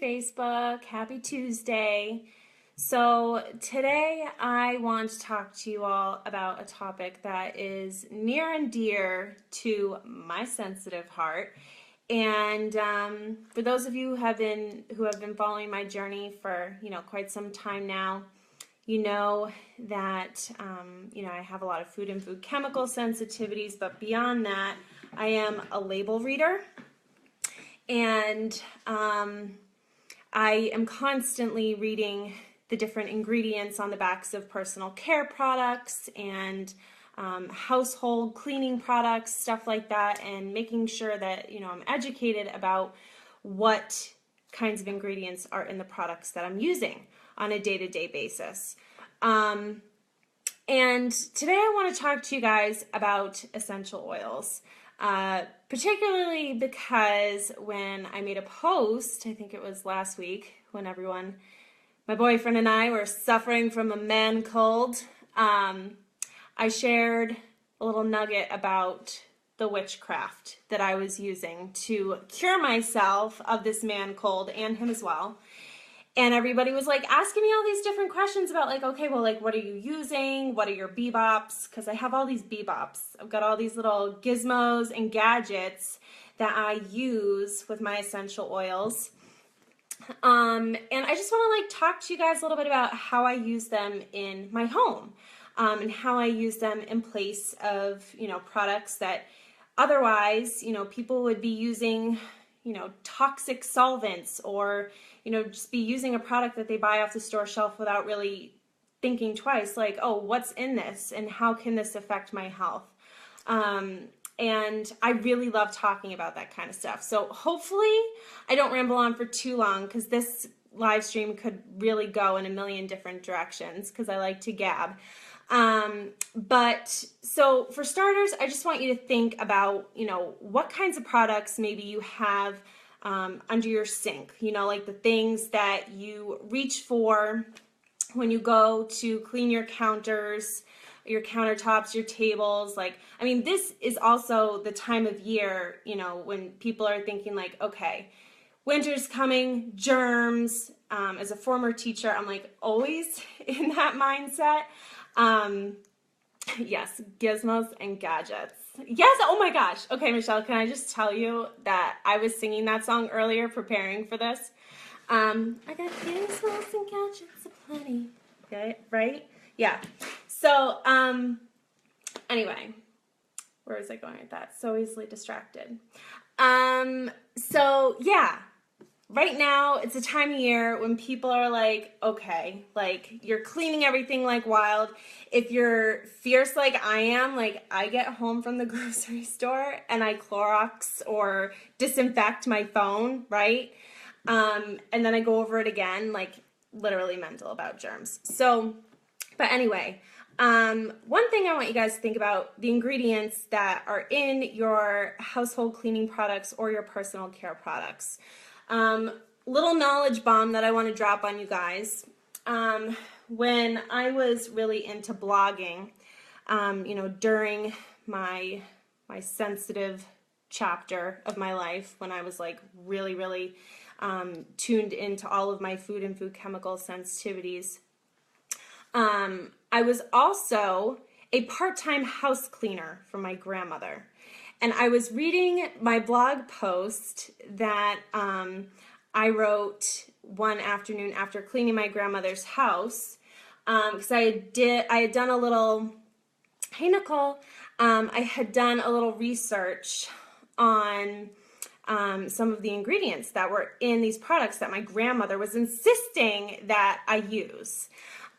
Facebook. Happy Tuesday. So, today I want to talk to you all about a topic that is near and dear to my sensitive heart. And for those of you who have been following my journey for quite some time now, you know that I have a lot of food and food chemical sensitivities, but beyond that, I am a label reader. And I am constantly reading the different ingredients on the backs of personal care products and household cleaning products, stuff like that, and making sure that I'm educated about what kinds of ingredients are in the products that I'm using on a day-to-day basis. And today I want to talk to you guys about essential oils. Particularly because when I made a post, I think it was last week, when my boyfriend and I were suffering from a man cold, I shared a little nugget about the witchcraft that I was using to cure myself of this man cold and him as well. And everybody was asking me all these different questions about okay, well, what are you using? What are your bebops? Because I have all these bebops. I've got all these little gizmos and gadgets that I use with my essential oils. And I just want to talk to you guys a little bit about how I use them in my home, and how I use them in place of, products that otherwise, people would be using, toxic solvents, or just be using a product that they buy off the store shelf without really thinking twice, oh, what's in this and how can this affect my health? And I really love talking about that kind of stuff. So hopefully I don't ramble on for too long, because this live stream could really go in a million different directions, because I like to gab. But so for starters, I just want you to think about, what kinds of products maybe you have under your sink, the things that you reach for when you go to clean your counters, your countertops, your tables. This is also the time of year, when people are thinking okay, winter's coming, germs. As a former teacher, I'm always in that mindset. Yes, gizmos and gadgets. Yes, oh my gosh. Okay, Michelle, can I just tell you that I was singing that song earlier preparing for this? I got gizmos and gadgets aplenty. Okay, right? Yeah. So, anyway, where was I going with that? So easily distracted. So yeah. Right now, it's a time of year when people are okay, you're cleaning everything like wild. If you're fierce like I am, I get home from the grocery store and I Clorox or disinfect my phone, right? And then I go over it again, literally mental about germs. So, but anyway, one thing I want you guys to think about, the ingredients that are in your household cleaning products or your personal care products. Little knowledge bomb that I want to drop on you guys. When I was really into blogging, during my sensitive chapter of my life, when I was really, really tuned into all of my food and food chemical sensitivities, I was also a part-time house cleaner for my grandmother. And I was reading my blog post that I wrote one afternoon after cleaning my grandmother's house, because I had done a little, hey Nicole, I had done a little research on some of the ingredients that were in these products that my grandmother was insisting that I use.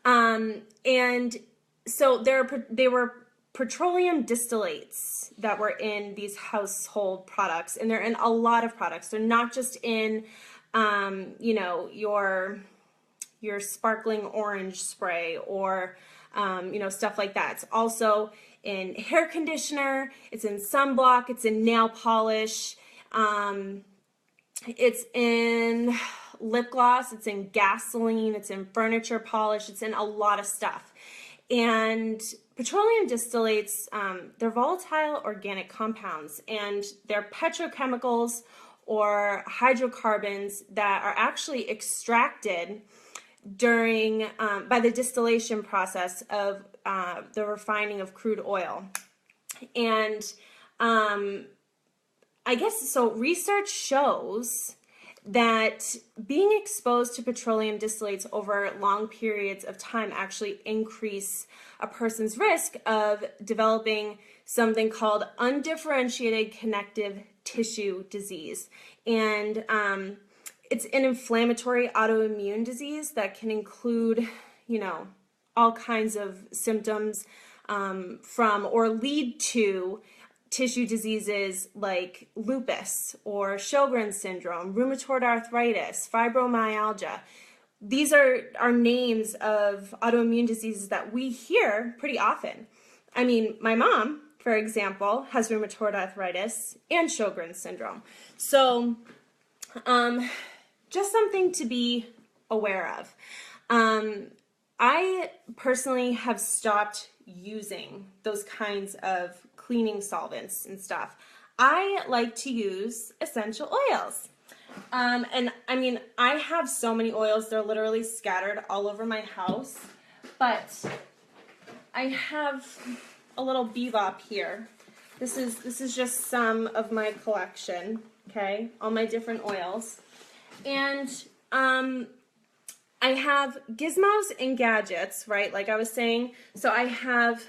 And so they were petroleum distillates that were in these household products, and they're in a lot of products. They're not just in, your sparkling orange spray or, stuff like that. It's also in hair conditioner, it's in sunblock, it's in nail polish, it's in lip gloss, it's in gasoline, it's in furniture polish, it's in a lot of stuff. And petroleum distillates, they're volatile organic compounds, and they're petrochemicals or hydrocarbons that are actually extracted during by the distillation process of the refining of crude oil. And I guess so. Research shows that being exposed to petroleum distillates over long periods of time actually increase a person's risk of developing something called undifferentiated connective tissue disease. And it's an inflammatory autoimmune disease that can include, all kinds of symptoms from or lead to tissue diseases like lupus or Sjogren's syndrome, rheumatoid arthritis, fibromyalgia. These are names of autoimmune diseases that we hear pretty often. I mean, my mom, for example, has rheumatoid arthritis and Sjogren's syndrome. So, just something to be aware of. I personally have stopped using those kinds of cleaning solvents and stuff. I like to use essential oils. And I mean, I have so many oils, they're literally scattered all over my house, but I have a little bebop here. This is just some of my collection, okay? All my different oils. And I have gizmos and gadgets, right? Like I was saying. So I have,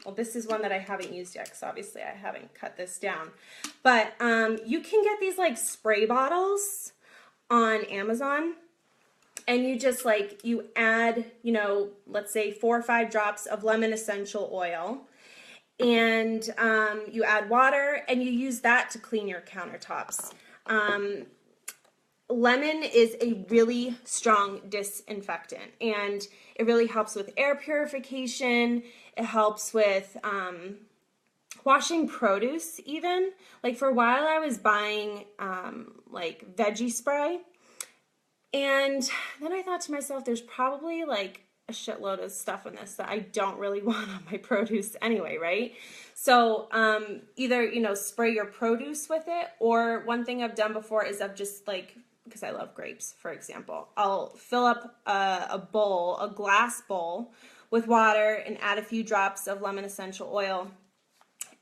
well, this is one that I haven't used yet because obviously I haven't cut this down. But you can get these like spray bottles on Amazon. And you just you add, let's say 4 or 5 drops of lemon essential oil. And you add water and you use that to clean your countertops. Lemon is a really strong disinfectant, and it really helps with air purification. It helps with washing produce even. Like for a while I was buying like veggie spray, and then I thought to myself, there's probably like a shitload of stuff in this that I don't really want on my produce anyway, right? So either, spray your produce with it, or one thing I've done before is I've just because I love grapes, for example, I'll fill up a glass bowl with water and add a few drops of lemon essential oil.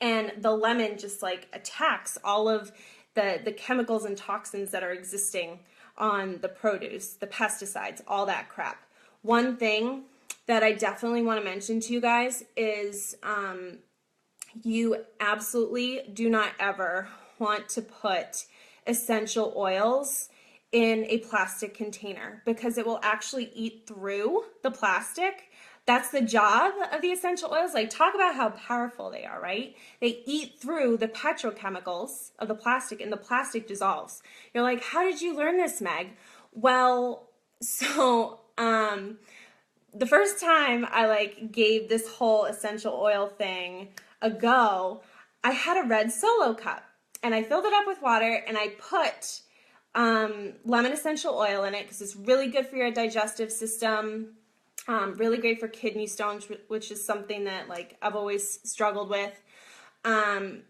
And the lemon just attacks all of the chemicals and toxins that are existing on the produce, the pesticides, all that crap. One thing that I definitely want to mention to you guys is you absolutely do not ever want to put essential oils in a plastic container, because it will actually eat through the plastic. That's the job of the essential oils. Talk about how powerful they are, right? They eat through the petrochemicals of the plastic, and the plastic dissolves. You're like, how did you learn this, Meg? Well, so the first time I gave this whole essential oil thing a go, I had a red Solo cup, and I filled it up with water, and I put lemon essential oil in it because it's really good for your digestive system. Really great for kidney stones, which is something that I've always struggled with. And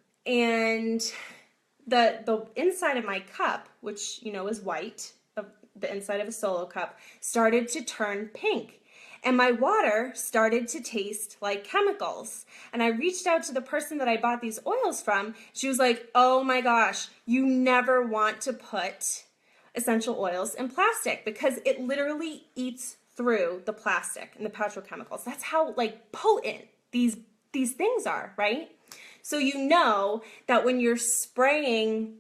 the inside of my cup, which is white, the inside of a Solo cup, started to turn pink. And my water started to taste like chemicals. And I reached out to the person that I bought these oils from. She was like, oh my gosh, you never want to put essential oils in plastic because it literally eats through the plastic and the petrochemicals. That's how potent these things are, right? So that when you're spraying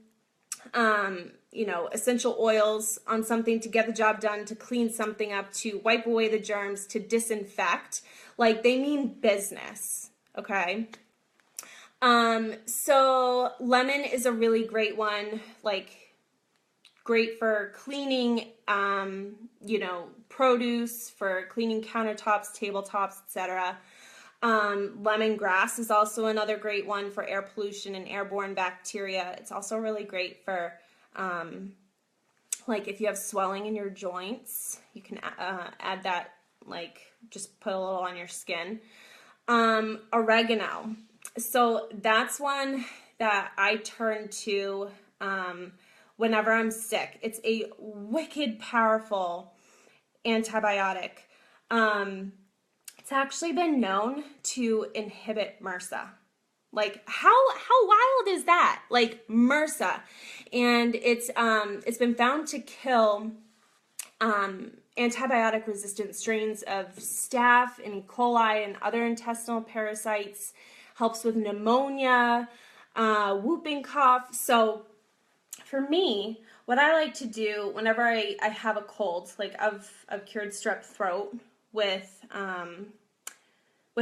essential oils on something to get the job done, to clean something up, to wipe away the germs, to disinfect, they mean business, okay? So lemon is a really great one, great for cleaning, produce, for cleaning countertops, tabletops, etc. Lemongrass is also another great one for air pollution and airborne bacteria. It's also really great for if you have swelling in your joints, you can add that, just put a little on your skin. Oregano. So that's one that I turn to whenever I'm sick. It's a wicked powerful antibiotic. It's actually been known to inhibit MRSA. Like how wild is that? Like MRSA, and it's been found to kill antibiotic resistant strains of staph and E. coli and other intestinal parasites. Helps with pneumonia, whooping cough. So for me, what I like to do whenever I have a cold, like I've cured strep throat with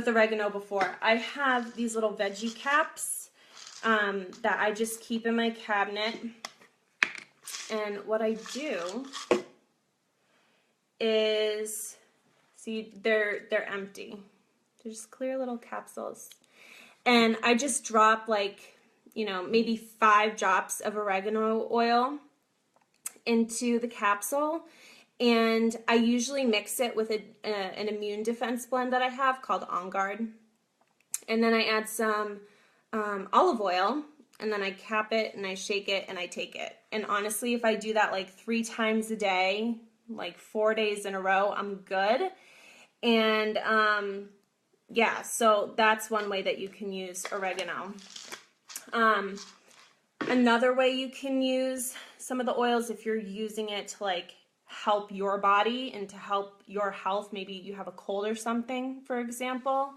oregano before, I have these little veggie caps that I just keep in my cabinet. And what I do is, see, they're empty. They're just clear little capsules. And I just drop like, maybe 5 drops of oregano oil into the capsule. And I usually mix it with an immune defense blend that I have called On Guard. And then I add some olive oil, and then I cap it and I shake it and I take it. And honestly, if I do that like 3 times a day, like 4 days in a row, I'm good. And yeah, so that's one way that you can use oregano. Another way you can use some of the oils, if you're using it to like help your body and to help your health, maybe you have a cold or something, for example,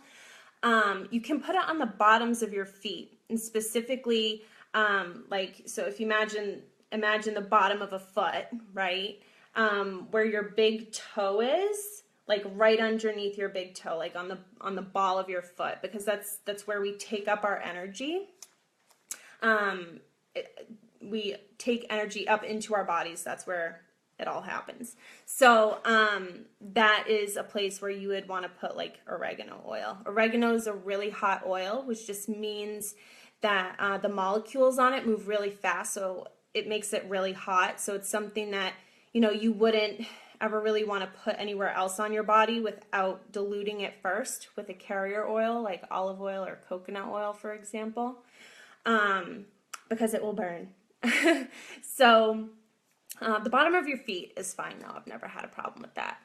you can put it on the bottoms of your feet, and specifically like, so if you imagine the bottom of a foot, right, where your big toe is, like right underneath your big toe, like on the ball of your foot, because that's where we take up our energy. We take energy up into our bodies. That's where it all happens. So that is a place where you would want to put like oregano oil. Oregano is a really hot oil, which just means that the molecules on it move really fast, so it makes it really hot. So it's something that you wouldn't ever really want to put anywhere else on your body without diluting it first with a carrier oil like olive oil or coconut oil, for example, because it will burn. So the bottom of your feet is fine though. I've never had a problem with that.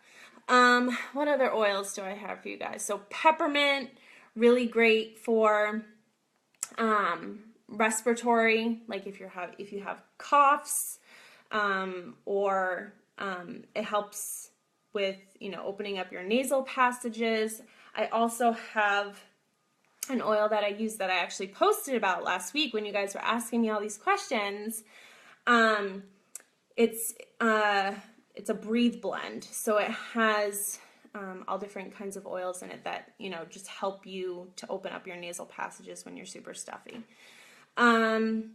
What other oils do I have for you guys? So peppermint, really great for respiratory, like if you have coughs, or it helps with opening up your nasal passages. I also have an oil that I use that I actually posted about last week when you guys were asking me all these questions. It's a breathe blend, so it has all different kinds of oils in it that just help you to open up your nasal passages when you're super stuffy. And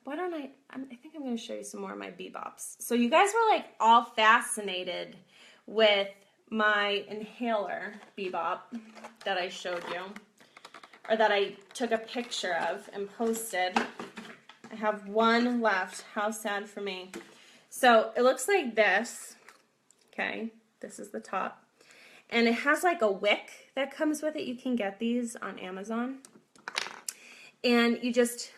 why don't I think I'm going to show you some more of my Bebops. So you guys were like all fascinated with my inhaler Bebop that I showed you, or that I took a picture of and posted. I have one left. How sad for me. So it looks like this. Okay, this is the top. And it has like a wick that comes with it. You can get these on Amazon. And you just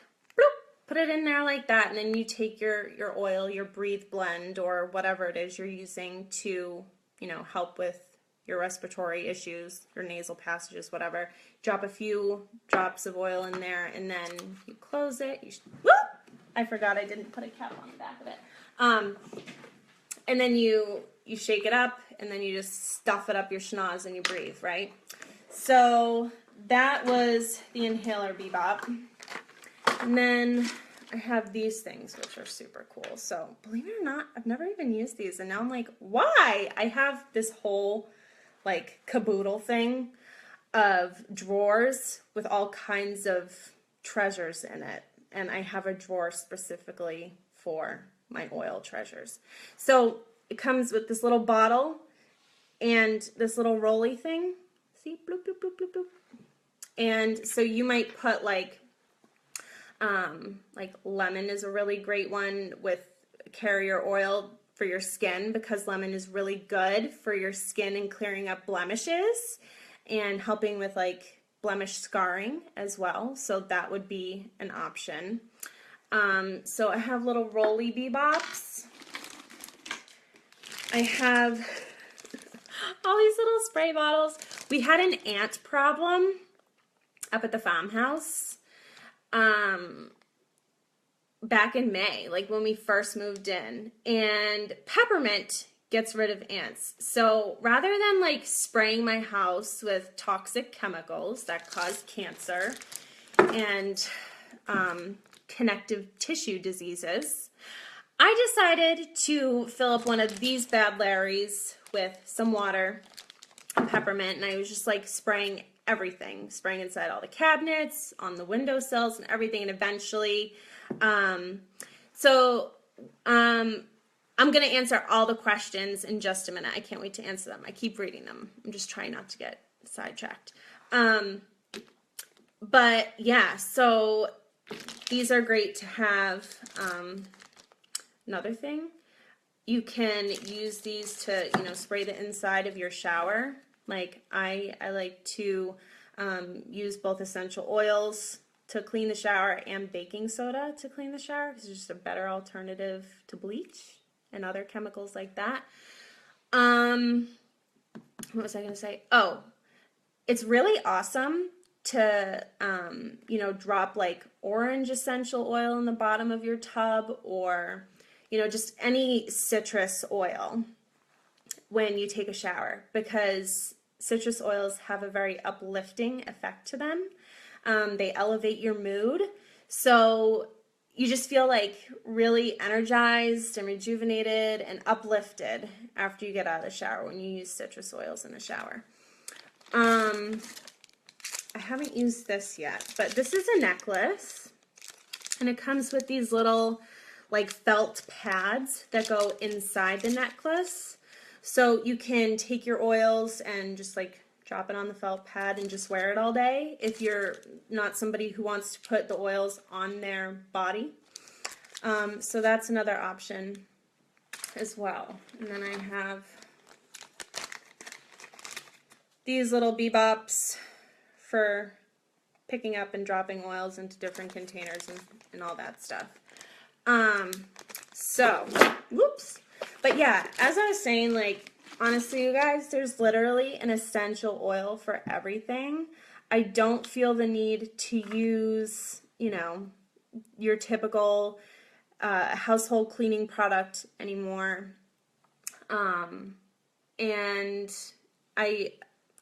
put it in there like that, and then you take your oil, your breathe blend, or whatever it is you're using to help with your respiratory issues, your nasal passages, whatever. Drop a few drops of oil in there, and then you close it. I forgot I didn't put a cap on the back of it. And then you shake it up, and then you just stuff it up your schnoz and you breathe, right? So that was the inhaler Bebop. And then I have these things, which are super cool. So believe it or not, I've never even used these. And now I'm like, why? I have this whole like caboodle thing of drawers with all kinds of treasures in it. And I have a drawer specifically for my oil treasures. So it comes with this little bottle and this little rolly thing. See? Bloop, bloop, bloop, bloop, bloop. And so you might put like lemon is a really great one with carrier oil for your skin, because lemon is really good for your skin and clearing up blemishes and helping with like blemish scarring as well. So that would be an option. So I have little Rolly Bebops. I have all these little spray bottles. We had an ant problem up at the farmhouse back in May, like when we first moved in, and peppermint gets rid of ants. So rather than like spraying my house with toxic chemicals that cause cancer and connective tissue diseases, I decided to fill up one of these bad Larrys with some water and peppermint, and I was just like spraying everything, spraying inside all the cabinets, on the windowsills and everything, and eventually, I'm going to answer all the questions in just a minute. I can't wait to answer them. I keep reading them. I'm just trying not to get sidetracked. But yeah, so these are great to have. Another thing, you can use these to, spray the inside of your shower. Like I like to use both essential oils to clean the shower and baking soda to clean the shower, because it's just a better alternative to bleach and other chemicals like that. What was I going to say? Oh, it's really awesome to, drop like orange essential oil in the bottom of your tub, or, just any citrus oil when you take a shower, because citrus oils have a very uplifting effect to them. They elevate your mood. So you just feel like really energized and rejuvenated and uplifted after you get out of the shower when you use citrus oils in the shower. I haven't used this yet, but this is a necklace, and it comes with these little like felt pads that go inside the necklace. So you can take your oils and just like drop it on the felt pad and just wear it all day if you're not somebody who wants to put the oils on their body. So that's another option as well. And then I have these little bebops for picking up and dropping oils into different containers and all that stuff. Whoops. But yeah, as I was saying, like, honestly, you guys, there's literally an essential oil for everything. I don't feel the need to use, your typical household cleaning product anymore. And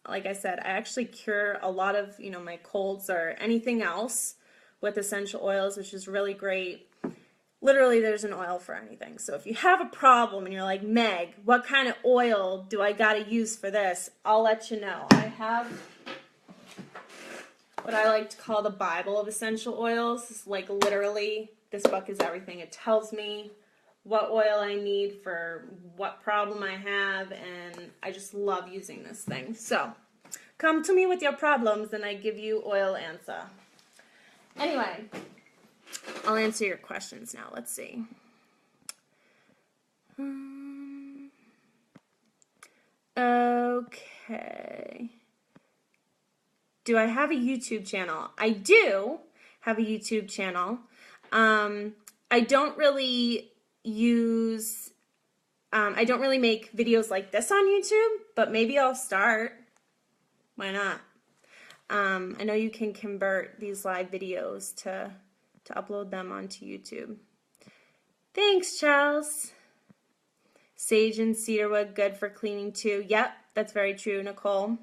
like I said, I actually cure a lot of, my colds or anything else with essential oils, which is really great. Literally, there's an oil for anything. So if you have a problem and you're like, Meg, what kind of oil do I got to use for this? I'll let you know. I have what I like to call the Bible of essential oils. It's like literally, this book is everything. It tells me what oil I need for what problem I have, and I just love using this thing. So come to me with your problems and I give you oil answer. Anyway, I'll answer your questions now. Let's see. Okay. Do I have a YouTube channel? I do have a YouTube channel. I don't really make videos like this on YouTube, but maybe I'll start. Why not? I know you can convert these live videos to upload them onto YouTube. Thanks, Charles. Sage and cedarwood, good for cleaning too. Yep, that's very true, Nicole.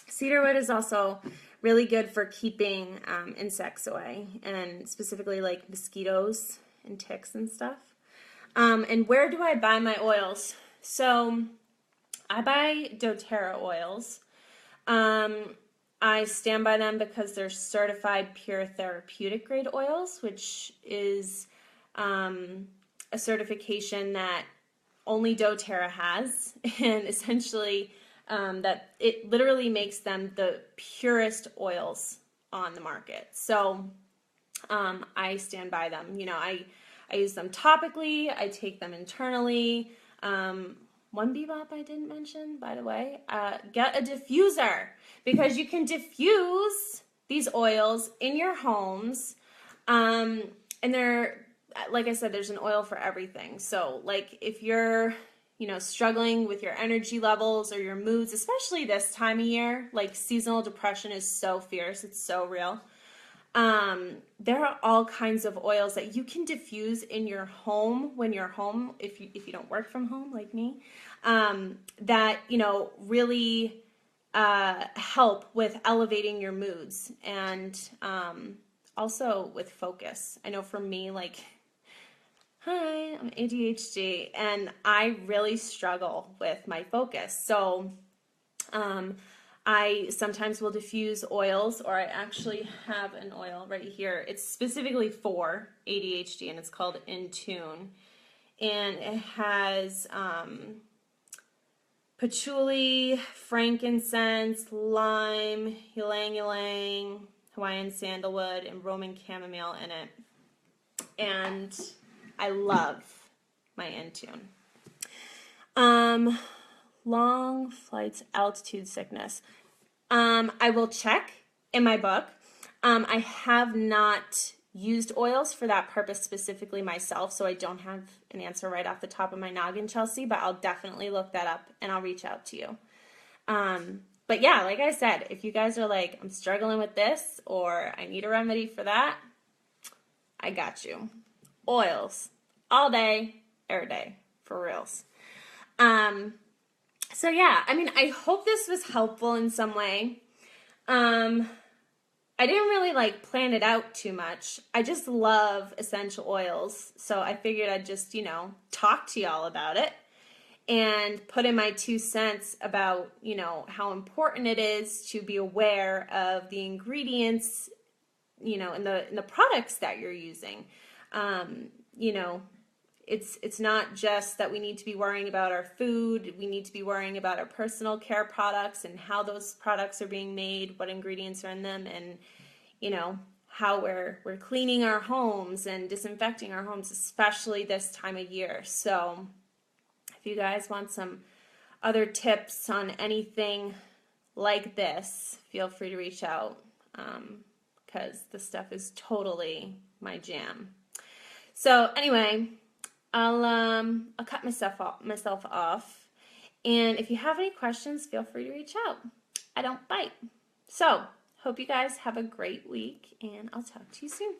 Cedarwood is also really good for keeping insects away, and specifically like mosquitoes and ticks and stuff. And where do I buy my oils? So I buy doTERRA oils. I stand by them because they're certified pure therapeutic grade oils, which is a certification that only doTERRA has, and essentially that it literally makes them the purest oils on the market. So I stand by them. I use them topically. I take them internally. One bebop I didn't mention, by the way, get a diffuser, because you can diffuse these oils in your homes. and there, like I said, there's an oil for everything. So like if you're, struggling with your energy levels or your moods, especially this time of year, like seasonal depression is so fierce, it's so real. There are all kinds of oils that you can diffuse in your home when you're home, if you don't work from home like me, that, really help with elevating your moods and also with focus. I know for me, like, hi, I'm ADHD, and I really struggle with my focus. So um, I sometimes will diffuse oils, or I actually have an oil right here. It's specifically for ADHD, and it's called Intune. And it has patchouli, frankincense, lime, ylang ylang, Hawaiian sandalwood, and Roman chamomile in it. And I love my Intune. Long flights, altitude sickness. I will check in my book. I have not used oils for that purpose specifically myself, so I don't have an answer right off the top of my noggin, Chelsea, but I'll definitely look that up and I'll reach out to you. But yeah, like I said, if you guys are like, I'm struggling with this or I need a remedy for that, I got you. Oils all day, every day, for reals. So yeah, I mean, I hope this was helpful in some way. I didn't really like plan it out too much. I just love essential oils. So I figured I'd just, talk to y'all about it and put in my 2 cents about, how important it is to be aware of the ingredients, in the products that you're using. It's not just that we need to be worrying about our food. We need to be worrying about our personal care products and how those products are being made, what ingredients are in them, and how we're cleaning our homes and disinfecting our homes, especially this time of year. So if you guys want some other tips on anything like this, feel free to reach out, because this stuff is totally my jam. So anyway, I'll cut myself off. And if you have any questions, feel free to reach out. I don't bite. So, hope you guys have a great week, and I'll talk to you soon.